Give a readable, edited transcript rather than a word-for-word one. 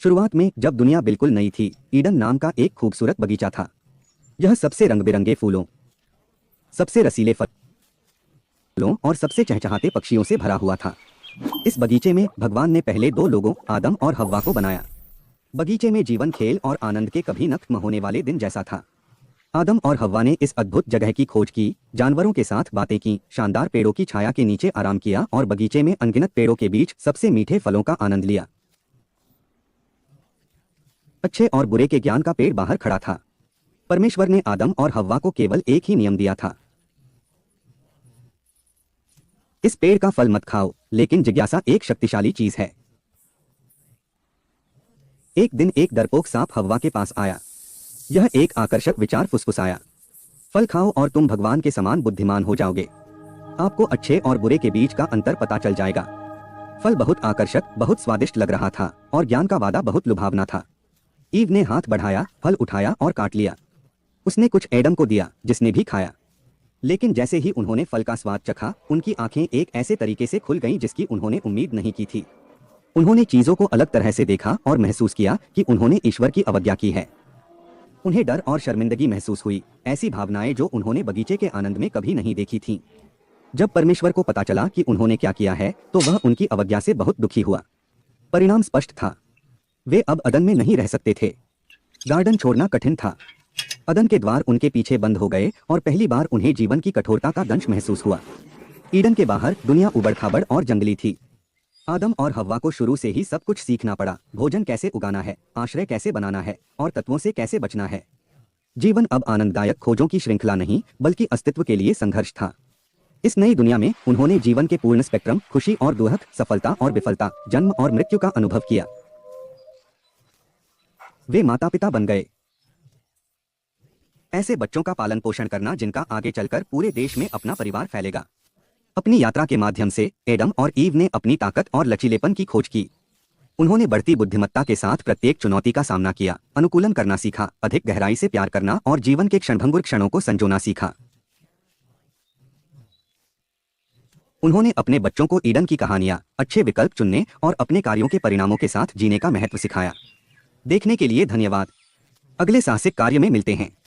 शुरुआत में जब दुनिया बिल्कुल नई थी, ईडन नाम का एक खूबसूरत बगीचा था। यह सबसे रंग बिरंगे फूलों, सबसे रसीले फलों और सबसे चहचहाते पक्षियों से भरा हुआ था। इस बगीचे में भगवान ने पहले दो लोगों आदम और हव्वा को बनाया। बगीचे में जीवन, खेल और आनंद के कभी न खत्म होने वाले दिन जैसा था। आदम और हव्वा ने इस अद्भुत जगह की खोज की, जानवरों के साथ बातें की, शानदार पेड़ों की छाया के नीचे आराम किया और बगीचे में अनगिनत पेड़ों के बीच सबसे मीठे फलों का आनंद लिया। अच्छे और बुरे के ज्ञान का पेड़ बाहर खड़ा था। परमेश्वर ने आदम और हव्वा को केवल एक ही नियम दिया था, इस पेड़ का फल मत खाओ। लेकिन जिज्ञासा एक शक्तिशाली चीज है। एक दिन एक डरपोक सांप हव्वा के पास आया। यह एक आकर्षक विचार फुसफुसाया, फल खाओ और तुम भगवान के समान बुद्धिमान हो जाओगे। आपको अच्छे और बुरे के बीच का अंतर पता चल जाएगा। फल बहुत आकर्षक, बहुत स्वादिष्ट लग रहा था और ज्ञान का वादा बहुत लुभावना था। ईव ने हाथ बढ़ाया, फल उठाया और काट लिया। उसने कुछ एडम को दिया, जिसने भी खाया। लेकिन जैसे ही उन्होंने फल का स्वाद चखा, उनकी आंखें एक ऐसे तरीके से खुल गईं जिसकी उन्होंने उम्मीद नहीं की थी। उन्होंने चीजों को अलग तरह से देखा और महसूस किया कि उन्होंने ईश्वर की अवज्ञा की है। उन्हें डर और शर्मिंदगी महसूस हुई, ऐसी भावनाएं जो उन्होंने बगीचे के आनंद में कभी नहीं देखी थीं। जब परमेश्वर को पता चला कि उन्होंने क्या किया है, तो वह उनकी अवज्ञा से बहुत दुखी हुआ। परिणाम स्पष्ट था, वे अब अदन में नहीं रह सकते थे। गार्डन छोड़ना कठिन था। अदन के द्वार उनके पीछे बंद हो गए और पहली बार उन्हें जीवन की कठोरता का दंश महसूस हुआ। ईडन के बाहर दुनिया उबड़-खाबड़ और जंगली थी। आदम और हव्वा को शुरू से ही सब कुछ सीखना पड़ा, भोजन कैसे उगाना है, आश्रय कैसे बनाना है और तत्वों से कैसे बचना है। जीवन अब आनंददायक खोजों की श्रृंखला नहीं, बल्कि अस्तित्व के लिए संघर्ष था। इस नई दुनिया में उन्होंने जीवन के पूर्ण स्पेक्ट्रम, खुशी और दुख, सफलता और विफलता, जन्म और मृत्यु का अनुभव किया। वे माता पिता बन गए, ऐसे बच्चों का पालन पोषण करना जिनका आगे चलकर पूरे देश में अपना परिवार फैलेगा। अपनी यात्रा के माध्यम से एडम और ईव ने अपनी ताकत और लचीलेपन की खोज की। उन्होंने बढ़ती बुद्धिमत्ता के साथ प्रत्येक चुनौती का सामना किया, अनुकूलन करना सीखा, अधिक गहराई से प्यार करना और जीवन के क्षणभंगुर क्षणों को संजोना सीखा। उन्होंने अपने बच्चों को ईडन की कहानियां, अच्छे विकल्प चुनने और अपने कार्यों के परिणामों के साथ जीने का महत्व सिखाया। देखने के लिए धन्यवाद। अगले साहसिक कार्य में मिलते हैं।